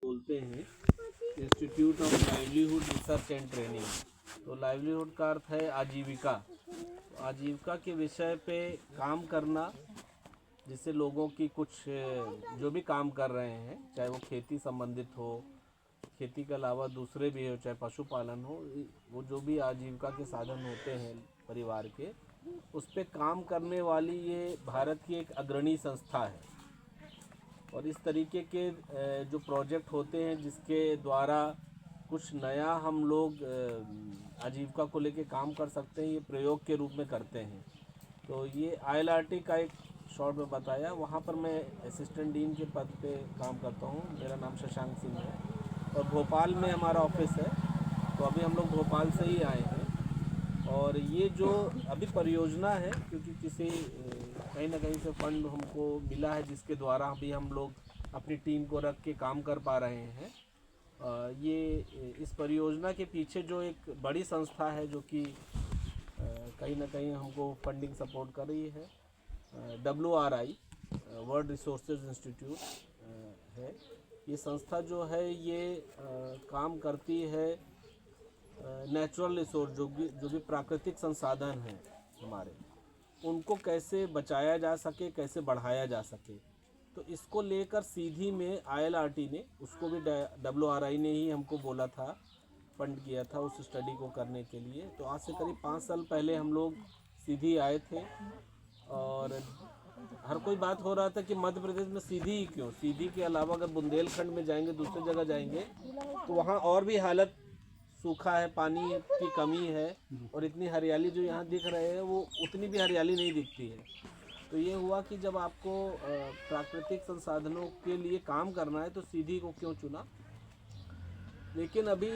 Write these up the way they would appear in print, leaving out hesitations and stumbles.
बोलते हैं institute of livelihood research and training. तो लाइवलीहुड का अर्थ है आजीविका। तो आजीविका के विषय पे काम करना, जिससे लोगों की कुछ जो भी काम कर रहे हैं, चाहे वो खेती संबंधित हो, खेती के अलावा दूसरे भी हो, चाहे पशुपालन हो, वो जो भी आजीविका के साधन होते हैं परिवार के, उस पे काम करने वाली ये भारत की एक अग्रणी संस्था है। और इस तरीके के जो प्रोजेक्ट होते हैं जिसके द्वारा कुछ नया हम लोग आजीविका को लेके काम कर सकते हैं, ये प्रयोग के रूप में करते हैं। तो ये ILRT का एक शॉर्ट में बताया, वहाँ पर मैं असिस्टेंट डीन के पद पे काम करता हूँ। मेरा नाम शशांक सिंह है और भोपाल में हमारा ऑफिस है। तो अभी हम लोग भोपाल से ही आए हैं। और ये जो अभी परियोजना है, क्योंकि किसी कहीं ना कहीं से फंड हमको मिला है जिसके द्वारा अभी हम लोग अपनी टीम को रख के काम कर पा रहे हैं। ये इस परियोजना के पीछे जो एक बड़ी संस्था है जो कि कहीं ना कहीं हमको फंडिंग सपोर्ट कर रही है, WRI वर्ल्ड रिसोर्सेज इंस्टीट्यूट है। ये संस्था जो है ये काम करती है नेचुरल रिसोर्स, जो भी प्राकृतिक संसाधन हैं हमारे, उनको कैसे बचाया जा सके, कैसे बढ़ाया जा सके। तो इसको लेकर सीधी में ILRT ने, उसको भी WRI ने ही हमको बोला था, फंड किया था उस स्टडी को करने के लिए। तो आज से करीब 5 साल पहले हम लोग सीधी आए थे। और हर कोई बात हो रहा था कि मध्य प्रदेश में सीधी ही क्यों, सीधी के अलावा अगर बुंदेलखंड में जाएंगे, दूसरी जगह जाएंगे, तो वहाँ और भी हालत सूखा है, पानी की कमी है, और इतनी हरियाली जो यहाँ दिख रहे हैं वो उतनी भी हरियाली नहीं दिखती है। तो ये हुआ कि जब आपको प्राकृतिक संसाधनों के लिए काम करना है तो सीधी को क्यों चुना। लेकिन अभी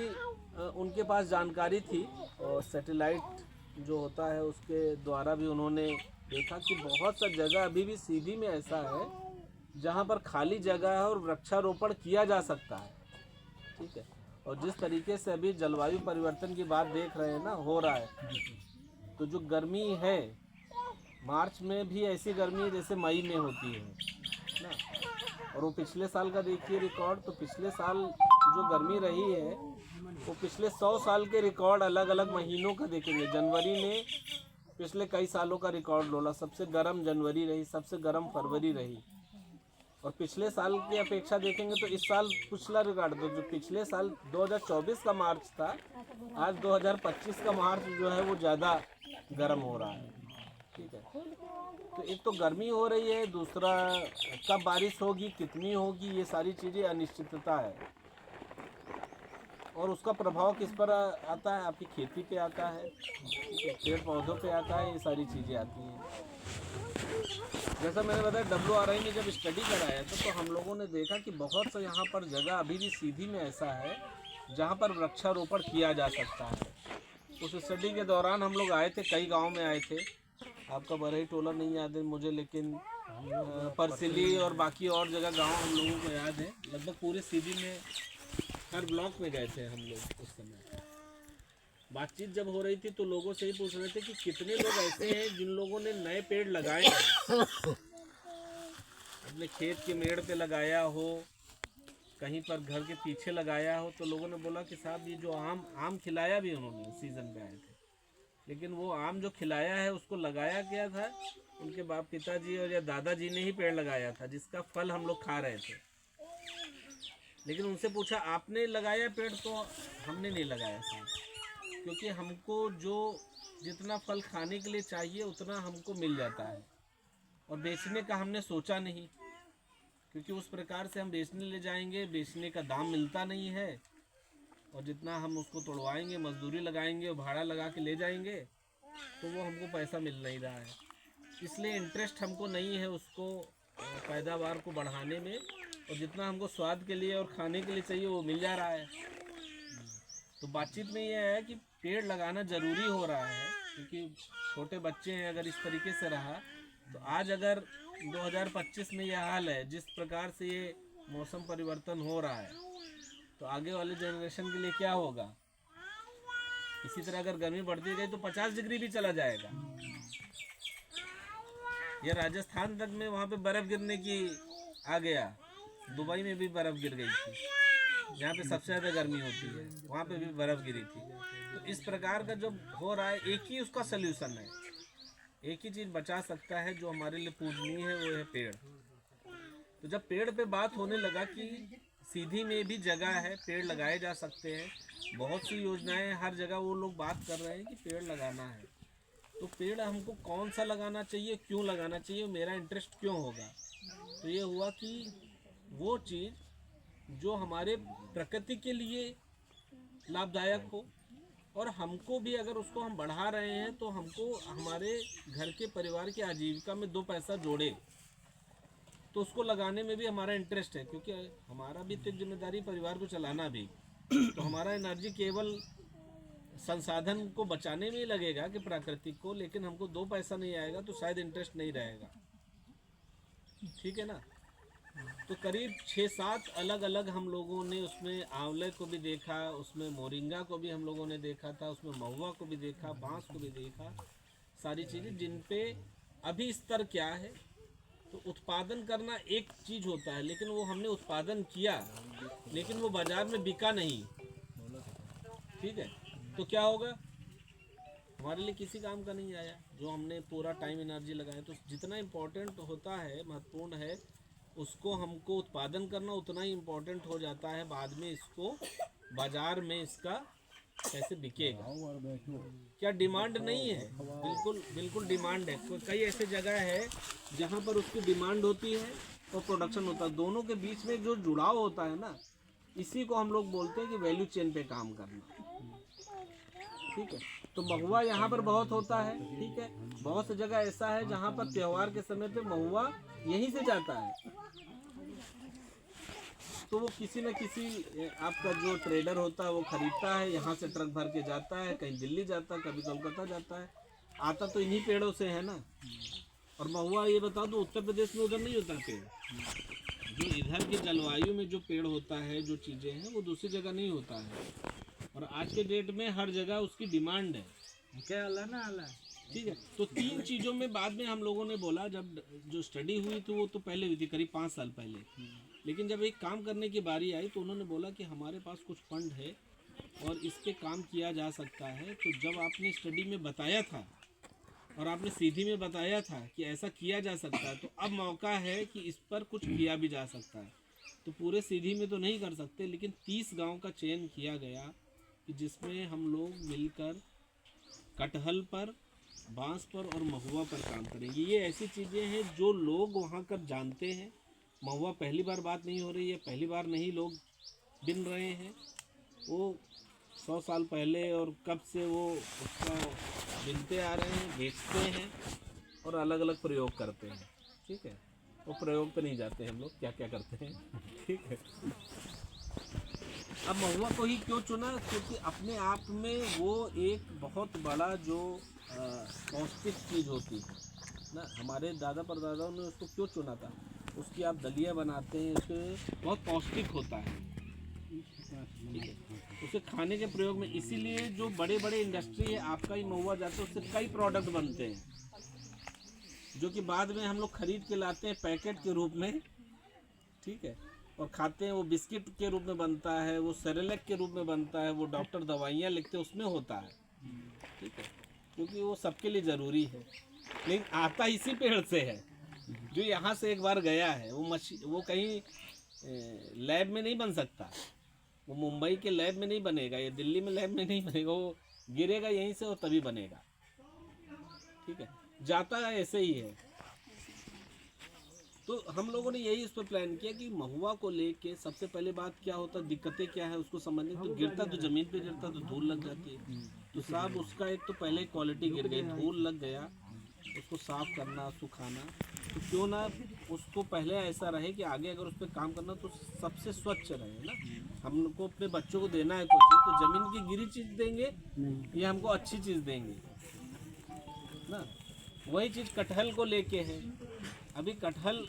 उनके पास जानकारी थी, और सैटेलाइट जो होता है उसके द्वारा भी उन्होंने देखा कि बहुत सा जगह अभी भी सीधी में ऐसा है जहाँ पर खाली जगह है और वृक्षारोपण किया जा सकता है। ठीक है। और जिस तरीके से अभी जलवायु परिवर्तन की बात देख रहे हैं ना, हो रहा है, तो जो गर्मी है, मार्च में भी ऐसी गर्मी है जैसे मई में होती है ना। और वो पिछले साल का देखिए रिकॉर्ड, तो पिछले साल जो गर्मी रही है वो पिछले 100 साल के रिकॉर्ड अलग अलग महीनों का देखेंगे। जनवरी ने पिछले कई सालों का रिकॉर्ड तोड़ा, सबसे गर्म जनवरी रही, सबसे गर्म फरवरी रही। और पिछले साल की अपेक्षा देखेंगे तो इस साल पिछला रिकॉर्ड, तो जो पिछले साल 2024 का मार्च था, आज 2025 का मार्च जो है वो ज़्यादा गर्म हो रहा है। ठीक है। तो एक तो गर्मी हो रही है, दूसरा कब बारिश होगी, कितनी होगी, ये सारी चीज़ें अनिश्चितता है। और उसका प्रभाव किस पर आता है, आपकी खेती पे आता है, पेड़ पौधों पे आता है, ये सारी चीज़ें आती हैं। जैसा मैंने बताया, WRI ने जब स्टडी कराया था तो हम लोगों ने देखा कि बहुत सा यहाँ पर जगह अभी भी सीधी में ऐसा है जहाँ पर वृक्षारोपण किया जा सकता है। उस स्टडी के दौरान हम लोग आए थे, कई गांव में आए थे। आपका बरही टोला नहीं याद है मुझे, लेकिन परसिली और बाकी और जगह गांव हम लोगों को याद है। लगभग पूरे सीधी में हर ब्लॉक में गए थे हम लोग। उस समय बातचीत जब हो रही थी तो लोगों से ही पूछ रहे थे कि कितने लोग ऐसे हैं जिन लोगों ने नए पेड़ लगाए हैं, अपने खेत के मेड़ पे लगाया हो, कहीं पर घर के पीछे लगाया हो। तो लोगों ने बोला कि साहब ये जो आम खिलाया भी उन्होंने, सीजन पे आए थे, लेकिन वो आम जो खिलाया है उसको लगाया क्या था, उनके बाप पिताजी और या दादाजी ने ही पेड़ लगाया था, जिसका फल हम लोग खा रहे थे। लेकिन उनसे पूछा आपने लगाया पेड़, तो हमने नहीं लगाया साहब, क्योंकि हमको जो जितना फल खाने के लिए चाहिए उतना हमको मिल जाता है, और बेचने का हमने सोचा नहीं, क्योंकि उस प्रकार से हम बेचने ले जाएंगे, बेचने का दाम मिलता नहीं है, और जितना हम उसको तोड़वाएंगे, मजदूरी लगाएंगे और भाड़ा लगा के ले जाएंगे, तो वो हमको पैसा मिल नहीं रहा है। इसलिए इंटरेस्ट हमको नहीं है उसको पैदावार को बढ़ाने में, और जितना हमको स्वाद के लिए और खाने के लिए चाहिए वो मिल जा रहा है। तो बातचीत में ये है कि पेड़ लगाना ज़रूरी हो रहा है, क्योंकि छोटे बच्चे हैं। अगर इस तरीके से रहा तो आज अगर 2025 में यह हाल है, जिस प्रकार से ये मौसम परिवर्तन हो रहा है, तो आगे वाले जनरेशन के लिए क्या होगा। इसी तरह अगर गर्मी बढ़ती गई तो 50 डिग्री भी चला जाएगा। या राजस्थान तक में वहाँ पे बर्फ़ गिरने की आ गया, दुबई में भी बर्फ़ गिर गई थी। जहाँ पे सबसे ज़्यादा गर्मी होती है वहाँ पे भी बर्फ़ गिरी थी। तो इस प्रकार का जब हो रहा है, एक ही उसका सल्यूशन है, एक ही चीज़ बचा सकता है जो हमारे लिए पूजनीय है, वो है पेड़। तो जब पेड़ पे बात होने लगा कि सीधी में भी जगह है, पेड़ लगाए जा सकते हैं, बहुत सी योजनाएं हर जगह वो लोग बात कर रहे हैं कि पेड़ लगाना है, तो पेड़ हमको कौन सा लगाना चाहिए, क्यों लगाना चाहिए, मेरा इंटरेस्ट क्यों होगा। तो ये हुआ कि वो चीज़ जो हमारे प्रकृति के लिए लाभदायक हो और हमको भी अगर उसको हम बढ़ा रहे हैं तो हमको हमारे घर के परिवार की आजीविका में 2 पैसा जोड़े, तो उसको लगाने में भी हमारा इंटरेस्ट है, क्योंकि हमारा भी तो जिम्मेदारी परिवार को चलाना भी। तो हमारा एनर्जी केवल संसाधन को बचाने में ही लगेगा कि प्राकृतिक को, लेकिन हमको 2 पैसा नहीं आएगा तो शायद इंटरेस्ट नहीं रहेगा। ठीक है ना। तो करीब 6-7 अलग अलग हम लोगों ने उसमें आंवले को भी देखा, उसमें मोरिंगा को भी हम लोगों ने देखा था, उसमें महुआ को भी देखा, बांस को भी देखा, सारी चीज़ें जिन पे अभी स्तर क्या है। तो उत्पादन करना एक चीज़ होता है, लेकिन वो हमने उत्पादन किया लेकिन वो बाज़ार में बिका नहीं। ठीक है, तो क्या होगा, हमारे लिए किसी काम का नहीं आया जो हमने पूरा टाइम एनर्जी लगाया। तो जितना इम्पोर्टेंट होता है, महत्वपूर्ण है, उसको हमको उत्पादन करना उतना ही इम्पोर्टेंट हो जाता है बाद में इसको बाज़ार में इसका कैसे बिकेगा, क्या डिमांड नहीं है। बिल्कुल बिल्कुल डिमांड है। कई ऐसे जगह है जहाँ पर उसकी डिमांड होती है और प्रोडक्शन होता है, दोनों के बीच में जो जुड़ाव होता है ना, इसी को हम लोग बोलते हैं कि वैल्यू चेन पे काम करना। ठीक है, तो महुआ यहाँ पर बहुत होता है। ठीक है, बहुत सी जगह ऐसा है जहाँ पर त्योहार के समय पे महुआ यहीं से जाता है, तो वो किसी न किसी आपका जो ट्रेडर होता है वो खरीदता है, यहाँ से ट्रक भर के जाता है, कहीं दिल्ली जाता है, कभी कोलकाता जाता है, आता तो इन्हीं पेड़ों से है ना। और महुआ ये बता दो, उत्तर प्रदेश में उधर नहीं होता पेड़, जो इधर की जलवायु में जो पेड़ होता है, जो चीज़ें हैं, वो दूसरी जगह नहीं होता है। और आज के डेट में हर जगह उसकी डिमांड है। क्या अला ना अला। ठीक है, तो 3 चीज़ों में बाद में हम लोगों ने बोला, जब जो स्टडी हुई तो वो तो पहले हुई थी, करीब 5 साल पहले, लेकिन जब एक काम करने की बारी आई तो उन्होंने बोला कि हमारे पास कुछ फंड है और इस पे काम किया जा सकता है। तो जब आपने स्टडी में बताया था और आपने सीधी में बताया था कि ऐसा किया जा सकता है, तो अब मौका है कि इस पर कुछ किया भी जा सकता है। तो पूरे सीधी में तो नहीं कर सकते, लेकिन 30 गांव का चयन किया गया कि जिसमें हम लोग मिलकर कटहल पर, बांस पर और महुआ पर काम करेंगे। ये ऐसी चीज़ें हैं जो लोग वहाँ कर जानते हैं। महुआ पहली बार बात नहीं हो रही है, पहली बार नहीं लोग बिन रहे हैं, वो 100 साल पहले और कब से वो उसका बिनते आ रहे हैं, बेचते हैं और अलग अलग प्रयोग करते हैं। ठीक है, वो प्रयोग पे नहीं जाते हम लोग क्या क्या करते हैं। ठीक है, अब महुआ को ही क्यों चुना, क्योंकि अपने आप में वो एक बहुत बड़ा जो पौष्टिक चीज़ होती है ना। हमारे दादा परदादाओं ने उसको क्यों चुना था, उसकी आप दलिया बनाते हैं, उसके बहुत पौष्टिक होता है। ठीक है, उसे खाने के प्रयोग में, इसीलिए जो बड़े बड़े इंडस्ट्री है आपका ही महुआ जाता है, उससे कई प्रोडक्ट बनते हैं जो कि बाद में हम लोग खरीद के लाते हैं पैकेट के रूप में। ठीक है, और खाते हैं, वो बिस्किट के रूप में बनता है, वो सेरेलैक के रूप में बनता है, वो डॉक्टर दवाइयाँ लिखते हैं उसमें होता है। ठीक है, क्योंकि वो सबके लिए ज़रूरी है, लेकिन आता इसी पेड़ से है जो यहाँ से एक बार गया है। वो कहीं लैब में नहीं बन सकता, वो मुंबई के लैब में नहीं बनेगा, ये दिल्ली में लैब में नहीं बनेगा, वो गिरेगा यहीं से और तभी बनेगा। ठीक है, जाता है ऐसे ही है। तो हम लोगों ने यही इस पर प्लान किया कि महुआ को लेके सबसे पहले बात क्या होता है, दिक्कतें क्या है उसको समझने। तो गिरता तो ज़मीन पे गिरता तो धूल लग जाती है, तो साहब उसका एक तो पहले क्वालिटी गिर गई, धूल लग गया, उसको साफ़ करना, सुखाना। तो क्यों ना उसको पहले ऐसा रहे कि आगे अगर उस पर काम करना तो सबसे स्वच्छ रहे ना। हमको अपने बच्चों को देना है कुछ चीज़, तो ज़मीन की गिरी चीज़ देंगे या हमको अच्छी चीज़ देंगे ना। वही चीज़ कटहल को लेके है। अभी कटहल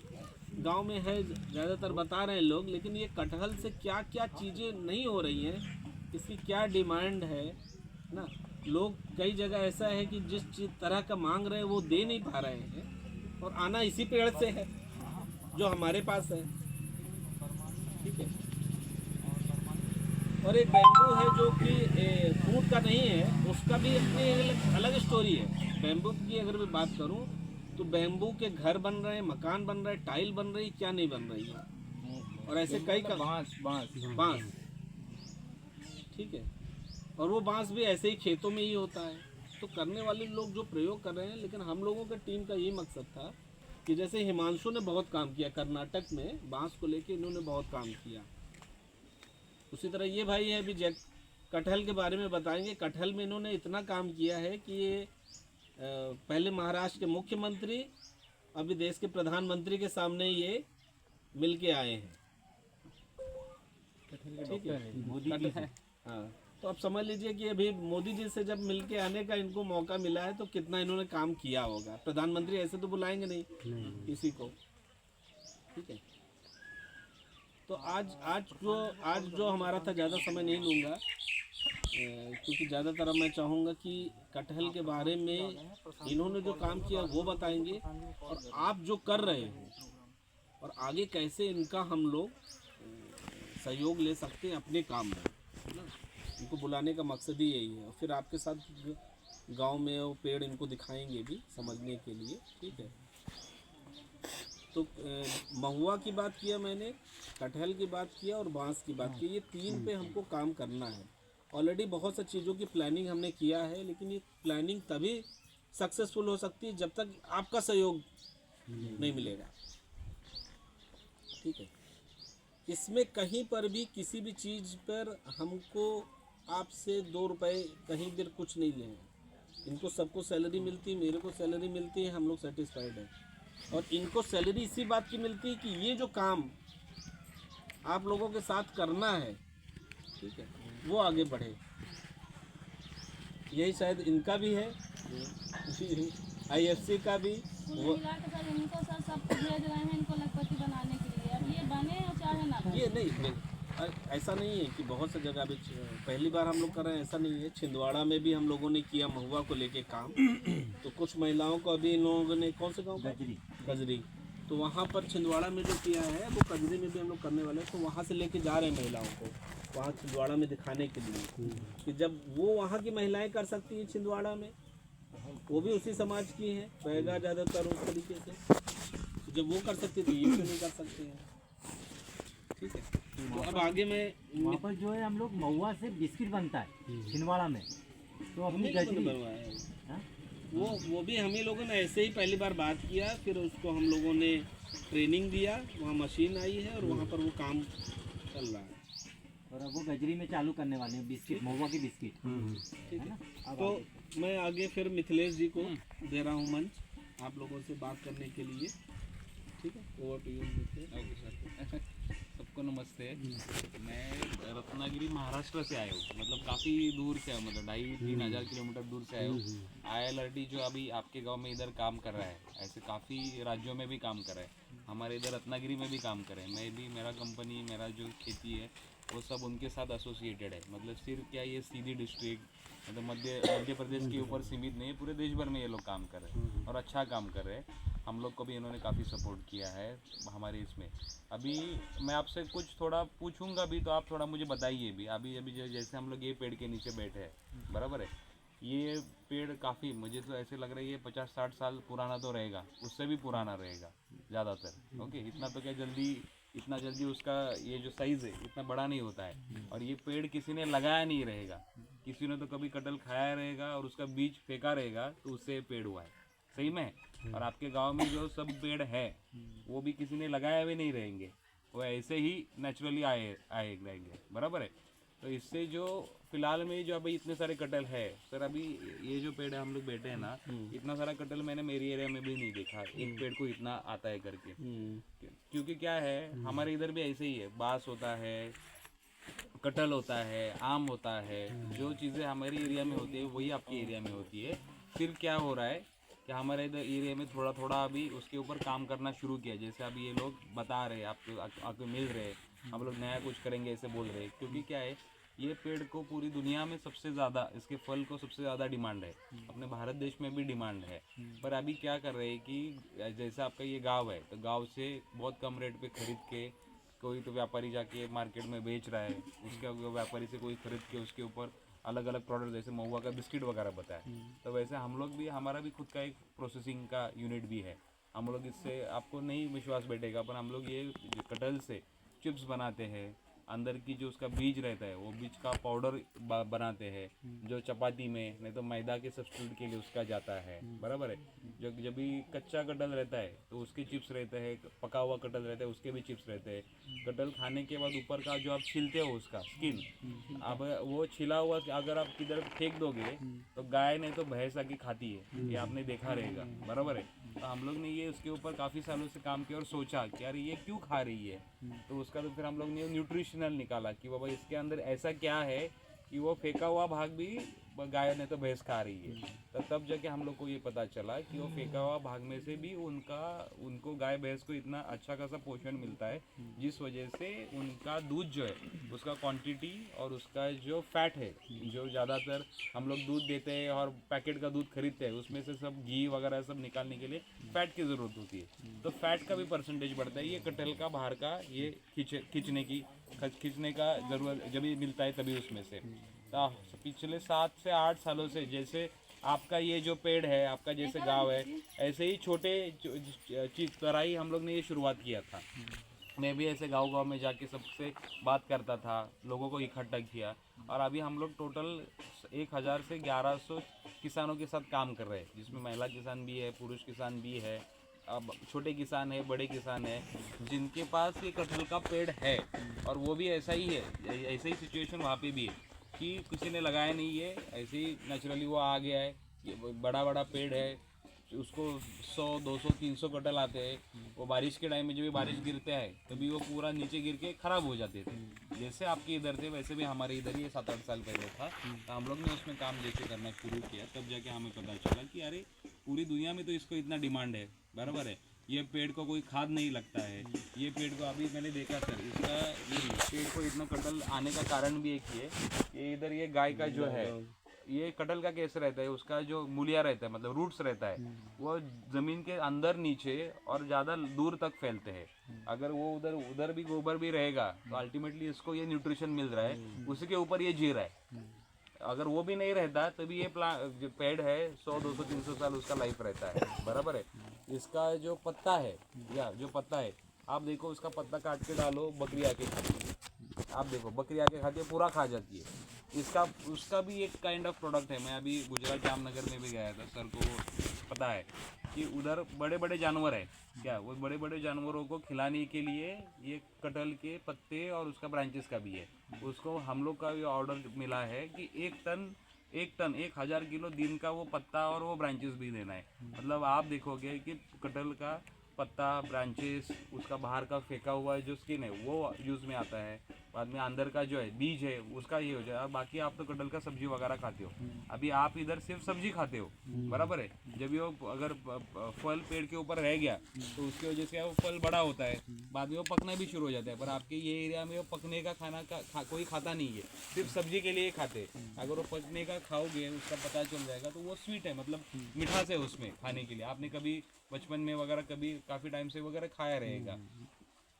गांव में है ज़्यादातर बता रहे हैं लोग, लेकिन ये कटहल से क्या क्या चीज़ें नहीं हो रही हैं, इसकी क्या डिमांड है ना। लोग कई जगह ऐसा है कि जिस चीज़ तरह का मांग रहे हैं वो दे नहीं पा रहे हैं, और आना इसी पेड़ से है जो हमारे पास है। ठीक है, और एक बैम्बू है जो कि फ्रूट का नहीं है, उसका भी अपनी अलग स्टोरी है। बैम्बू की अगर मैं बात करूं तो बैम्बू के घर बन रहे हैं, मकान बन रहे हैं, टाइल बन रही, क्या नहीं बन रही है। और ऐसे कई बांस, ठीक है। और वो बांस भी ऐसे ही खेतों में ही होता है। तो करने वाले लोग जो प्रयोग कर रहे हैं, लेकिन हम लोगों के टीम का यही मकसद था कि जैसे हिमांशु ने बहुत काम किया कर्नाटक में, बांस को लेके इन्होंने बहुत काम किया, उसी तरह ये भाई है अभी कटहल के बारे में बताएंगे। कटहल में इन्होंने इतना काम किया है कि ये पहले महाराष्ट्र के मुख्यमंत्री, अभी देश के प्रधानमंत्री के सामने ये मिल के आए हैं। ठीक है, मोदी जी से। हाँ, तो आप समझ लीजिए कि अभी मोदी जी से जब मिल के आने का इनको मौका मिला है तो कितना इन्होंने काम किया होगा। प्रधानमंत्री ऐसे तो बुलाएंगे नहीं किसी को, ठीक है। तो आज जो हमारा था, ज़्यादा समय नहीं लूँगा क्योंकि ज़्यादातर मैं चाहूँगा कि कटहल के बारे में इन्होंने जो काम किया वो बताएंगे, और आप जो कर रहे हैं और आगे कैसे इनका हम लोग सहयोग ले सकते हैं अपने काम में, है ना। इनको बुलाने का मकसद ही यही है, और फिर आपके साथ गांव में वो पेड़ इनको दिखाएंगे भी समझने के लिए, ठीक है। तो महुआ की बात किया मैंने, कटहल की बात किया और बांस की बात की। ये तीन पे हमको काम करना है। ऑलरेडी बहुत सी चीज़ों की प्लानिंग हमने किया है, लेकिन ये प्लानिंग तभी सक्सेसफुल हो सकती है जब तक आपका सहयोग नहीं मिलेगा, ठीक है। इसमें कहीं पर भी किसी भी चीज़ पर हमको आपसे 2 रुपए कहीं देर कुछ नहीं लेंगे। इनको सबको सैलरी मिलती है, मेरे को सैलरी मिलती है, हम लोग सेटिस्फाइड हैं। और इनको सैलरी इसी बात की मिलती है कि ये जो काम आप लोगों के साथ करना है, ठीक है, वो आगे बढ़े। यही शायद इनका भी है, IFC का भी। वो सर इनको सर सब भेज रहे हैं इनको लखपति बनाने के लिए, अब ये बने चाहे ना बने। ये नहीं, ऐसा नहीं है कि बहुत सी जगह अभी पहली बार हम लोग कर रहे हैं, ऐसा नहीं है। छिंदवाड़ा में भी हम लोगों ने किया महुआ को लेके काम। तो कुछ महिलाओं को अभी इन लोगों ने, कौन से गाँव का, गजरी, तो वहाँ पर छिंदवाड़ा में जो किया है वो कजरी में भी हम लोग करने वाले हैं। तो वहाँ से लेके जा रहे हैं महिलाओं को वहाँ छिंदवाड़ा में दिखाने के लिए कि जब वो वहाँ की महिलाएं कर सकती हैं छिंदवाड़ा में, वो भी उसी समाज की हैं, बैगा ज़्यादातर उस तरीके से, तो जब वो कर सकती तो ये क्यों नहीं कर सकते हैं, ठीक है। तो अब आगे मैं वहाँ पर जो है हम लोग महुआ से बिस्किट बनता है छिंदवाड़ा में, तो अपनी गजरी बनवाया वो भी हम ही लोगों ने ऐसे ही पहली बार बात किया, फिर उसको हम लोगों ने ट्रेनिंग दिया, वहाँ मशीन आई है और वहाँ पर वो काम चल रहा है। और अब वो गजरी में चालू करने वाले हैं बिस्किट, महुआ की बिस्किट, ठीक है ना। तो मैं आगे फिर मिथिलेश जी को दे रहा हूँ मंच आप लोगों से बात करने के लिए, ठीक है। Over to you Mithilesh. Okay sir, सबको नमस्ते। मैं रत्नागिरी महाराष्ट्र से आया हूँ, मतलब काफ़ी दूर से, मतलब 2,500-3 हज़ार किलोमीटर दूर से आया हूँ। ILRT जो अभी आपके गांव में इधर काम कर रहा है, ऐसे काफ़ी राज्यों में भी काम कर रहा है, हमारे इधर रत्नागिरी में भी काम कर रहे हैं। मैं भी, मेरा कंपनी, मेरा जो खेती है वो सब उनके साथ एसोसिएटेड है। मतलब सिर्फ क्या ये सीधी डिस्ट्रिक्ट मतलब मध्य प्रदेश के ऊपर सीमित नहीं है, पूरे देश भर में ये लोग काम कर रहे हैं और अच्छा काम कर रहे हैं। हम लोग को भी इन्होंने काफ़ी सपोर्ट किया है हमारे इसमें। अभी मैं आपसे कुछ थोड़ा पूछूंगा भी, तो आप थोड़ा मुझे बताइए भी। अभी अभी जैसे हम लोग ये पेड़ के नीचे बैठे हैं, बराबर है, ये पेड़ काफ़ी, मुझे तो ऐसे लग रहा है ये 50-60 साल पुराना तो रहेगा, उससे भी पुराना रहेगा ज़्यादातर। ओके, इतना तो क्या इतना जल्दी उसका ये जो साइज़ है इतना बड़ा नहीं होता है। और ये पेड़ किसी ने लगाया नहीं रहेगा, किसी ने तो कभी कटहल खाया रहेगा और उसका बीज फेंका रहेगा, तो उससे पेड़ हुआ है, सही में। और आपके गांव में जो सब पेड़ है वो भी किसी ने लगाया हुए नहीं रहेंगे, वो ऐसे ही नेचुरली आए रहेंगे, बराबर है। तो इससे जो फिलहाल में जो अभी इतने सारे कटहल है सर, अभी ये जो पेड़ है हम लोग बैठे हैं ना, इतना सारा कटहल मैंने मेरी एरिया में भी नहीं देखा, एक पेड़ को इतना आता है करके। क्योंकि क्या है, हमारे इधर भी ऐसे ही है, बांस होता है, कटहल होता है, आम होता है, जो चीज़ें हमारे एरिया में होती है वही आपके एरिया में होती है। फिर क्या हो रहा है कि हमारे इधर एरिया में थोड़ा थोड़ा अभी उसके ऊपर काम करना शुरू किया। जैसे अभी ये लोग बता रहे हैं, आपको मिल रहे हैं, हम लोग नया कुछ करेंगे ऐसे बोल रहे हैं। क्योंकि क्या है, ये पेड़ को पूरी दुनिया में सबसे ज़्यादा, इसके फल को सबसे ज़्यादा डिमांड है, अपने भारत देश में भी डिमांड है। पर अभी क्या कर रहे हैं कि जैसे आपका ये गांव है, तो गांव से बहुत कम रेट पे खरीद के कोई तो व्यापारी जाके मार्केट में बेच रहा है, उसके व्यापारी से कोई खरीद के उसके ऊपर अलग अलग प्रोडक्ट जैसे महुआ का बिस्किट वगैरह बताया। तो वैसे हम लोग भी, हमारा भी खुद का एक प्रोसेसिंग का यूनिट भी है। हम लोग इससे आपको नहीं विश्वास बैठेगा, पर हम लोग ये कटहल से चिप्स बनाते हैं। अंदर की जो उसका बीज रहता है वो बीज का पाउडर बनाते हैं, जो चपाती में, नहीं तो मैदा के सब्स्टिट्यूट के लिए उसका जाता है, बराबर है। जो जब भी कच्चा कटहल रहता है तो उसके चिप्स रहते हैं, पका हुआ कटहल रहता है उसके भी चिप्स रहते हैं। कटहल खाने के बाद ऊपर का जो आप छीलते हो उसका स्किन, अब वो छिला हुआ अगर आप किधर फेंक दोगे तो गाय नहीं तो भैंस आके खाती है, ये आपने देखा रहेगा, बराबर है। तो हम लोग ने ये उसके ऊपर काफ़ी सालों से काम किया और सोचा कि यार ये क्यों खा रही है, तो उसका तो फिर हम लोग ने न्यूट्रिशनल निकाला कि बाबा इसके अंदर ऐसा क्या है कि वो फेंका हुआ भाग भी गाय ने तो भैंस खा रही है। तो तब जाके हम लोग को ये पता चला कि वो फेंका हुआ भाग में से भी उनको गाय भैंस को इतना अच्छा खासा पोषण मिलता है, जिस वजह से उनका दूध जो है उसका क्वांटिटी और उसका जो फैट है, जो ज़्यादातर हम लोग दूध देते हैं और पैकेट का दूध खरीदते हैं, उसमें से सब घी वगैरह सब निकालने के लिए फैट की ज़रूरत होती है। तो फैट का भी परसेंटेज बढ़ता है। ये कटहल का बाहर का ये खींचने का ज़रूरत जब भी मिलता है तभी उसमें से। तो पिछले 7 से 8 सालों से जैसे आपका ये जो पेड़ है, आपका जैसे गांव है, ऐसे ही छोटे चीज तरह ही हम लोग ने ये शुरुआत किया था। मैं भी ऐसे गांव में जाके सबसे बात करता था, लोगों को इकट्ठा किया, और अभी हम लोग टोटल 1000 से 1100 किसानों के साथ काम कर रहे हैं, जिसमें महिला किसान भी है, पुरुष किसान भी है, अब छोटे किसान है, बड़े किसान है, जिनके पास ये कटहल का पेड़ है। और वो भी ऐसा ही है, ऐसे ही सिचुएशन वहाँ पे भी है कि किसी ने लगाया नहीं है, ऐसे ही नेचुरली वो आ गया है। ये बड़ा बड़ा पेड़ है, उसको 100, 200, 300 कटहल आते हैं। वो बारिश के टाइम में जब भी बारिश गिरते हैं तभी वो पूरा नीचे गिर के ख़राब हो जाते थे। जैसे आपके इधर थे वैसे भी हमारे इधर ये 7-8 साल पहले था। तो हम लोग ने उसमें काम जैसे करना शुरू किया, तब जाके हमें पता चला कि अरे पूरी दुनिया में तो इसको इतना डिमांड है, बराबर है। ये पेड़ को कोई खाद नहीं लगता है, ये पेड़ को अभी मैंने देखा सर, इसका ये पेड़ को इतना कटहल आने का कारण भी एक ये इधर ये गाय का जो है, ये कटहल का कैसे रहता है, उसका जो मूलिया रहता है, मतलब रूट्स रहता है, वो ज़मीन के अंदर नीचे और ज़्यादा दूर तक फैलते हैं। अगर वो उधर भी गोबर भी रहेगा तो अल्टीमेटली इसको ये न्यूट्रिशन मिल रहा है, उसी के ऊपर ये जी रहा है। अगर वो भी नहीं रहता तभी ये जो पेड़ है 100, 200, 300 साल उसका लाइफ रहता है, बराबर है। इसका जो पत्ता है, या जो पत्ता है, आप देखो उसका पत्ता काट के डालो, बकरी आके खाती है, आप देखो बकरी आके खाती है, पूरा खा जाती है। उसका भी एक काइंड ऑफ प्रोडक्ट है। मैं अभी गुजरात जामनगर में भी गया था, सर को पता है कि उधर बड़े बड़े जानवर है, क्या वो बड़े बड़े जानवरों को खिलाने के लिए ये कटहल के पत्ते और उसका ब्रांचेस का भी है। उसको हम लोग का भी ऑर्डर मिला है कि 1000 किलो दिन का वो पत्ता और वो ब्रांचेस भी देना है। मतलब आप देखोगे कि कटहल का पत्ता, ब्रांचेस, उसका बाहर का फेंका हुआ जो स्किन है वो यूज़ में आता है, बाद में अंदर का जो है बीज है उसका ये हो जाए। बाकी आप तो कटहल का सब्जी वगैरह खाते हो, अभी आप इधर सिर्फ सब्जी खाते हो, बराबर है। जब वो अगर फल पेड़ के ऊपर रह गया तो उसकी वजह से वो फल बड़ा होता है, बाद में वो पकना भी शुरू हो जाता है। पर आपके ये एरिया में वो पकने का खाना कोई खाता नहीं है, सिर्फ सब्जी के लिए खाते। अगर वो पकने का खाओगे, उसका पता चल जाएगा, तो वो स्वीट है, मतलब मिठास है उसमें खाने के लिए। आपने कभी बचपन में वगैरह कभी काफ़ी टाइम से वगैरह खाया रहेगा।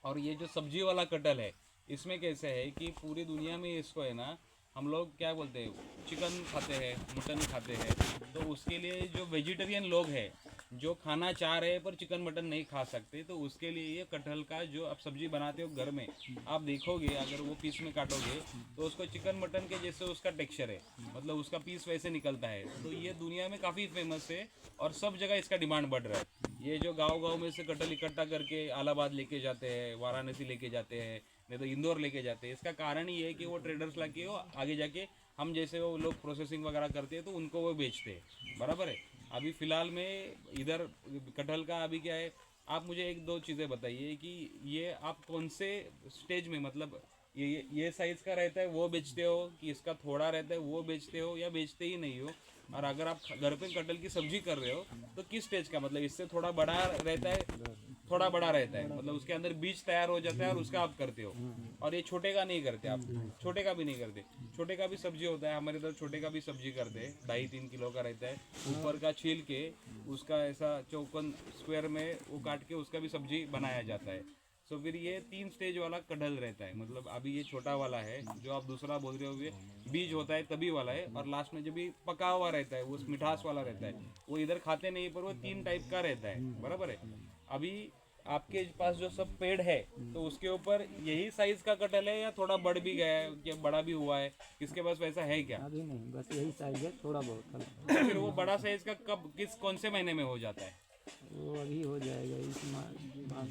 और ये जो सब्जी वाला कटहल है, इसमें कैसे है कि पूरी दुनिया में इसको है ना, हम लोग क्या बोलते हैं, चिकन खाते हैं, मटन खाते हैं। तो उसके लिए जो वेजिटेरियन लोग हैं, जो खाना चाह रहे हैं पर चिकन मटन नहीं खा सकते, तो उसके लिए ये कटहल का जो आप सब्जी बनाते हो घर में, आप देखोगे अगर वो पीस में काटोगे तो उसको चिकन मटन के जैसे उसका टेक्सचर है, मतलब उसका पीस वैसे निकलता है। तो ये दुनिया में काफ़ी फेमस है और सब जगह इसका डिमांड बढ़ रहा है। ये जो गांव में से कटहल इकट्ठा करके इलाहाबाद लेके जाते हैं, वाराणसी लेके जाते हैं, नहीं तो इंदौर लेके जाते हैं। इसका कारण ये है कि वो ट्रेडर्स लाके वो आगे जाके हम जैसे वो लोग प्रोसेसिंग वगैरह करते हैं तो उनको वो बेचते हैं, बराबर है। अभी फ़िलहाल में इधर कटहल का अभी क्या है, आप मुझे 1-2 चीज़ें बताइए कि ये आप कौन से स्टेज में, मतलब ये साइज़ का रहता है वो बेचते हो, कि इसका थोड़ा रहता है वो बेचते हो, या बेचते ही नहीं हो। और अगर आप घर पे कटहल की सब्जी कर रहे हो तो किस स्टेज का, मतलब इससे थोड़ा बड़ा रहता है, थोड़ा बड़ा रहता है, मतलब उसके अंदर बीज तैयार हो जाता है और उसका आप करते हो। और ये छोटे का नहीं करते आप, छोटे का भी नहीं करते। छोटे का भी सब्जी होता है, हमारे इधर छोटे का भी सब्जी करते हैं, 2.5-3 किलो का रहता है। ऊपर का छील के उसका ऐसा चौकोन स्क्वायर में वो काट के उसका भी सब्जी बनाया जाता है। सो फिर ये 3 स्टेज वाला कटहल रहता है। मतलब अभी ये छोटा वाला है, जो आप दूसरा बोल रहे होगे बीज होता है तभी वाला है, और लास्ट में जब भी पका हुआ रहता है वो मिठास वाला रहता है, वो इधर खाते नहीं पर वो 3 टाइप का रहता है, बराबर है। अभी आपके पास जो सब पेड़ है तो उसके ऊपर यही साइज का कटहल है या थोड़ा बढ़ भी गया है या बड़ा भी हुआ है, किसके पास वैसा है क्या? अभी नहीं, बस यही साइज है, थोड़ा बहुत हल्का। तो फिर वो बड़ा साइज का कब कौन से महीने में हो जाता है? वो अभी हो जाएगा इस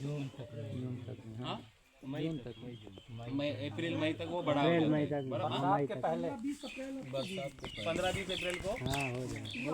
जून तक में। हाँ, जून तक मई अप्रैल मई तक वो बड़ा हो जाता है, बराबर? मई तक बरसात के 15-20 अप्रैल को हाँ हो जाएगा।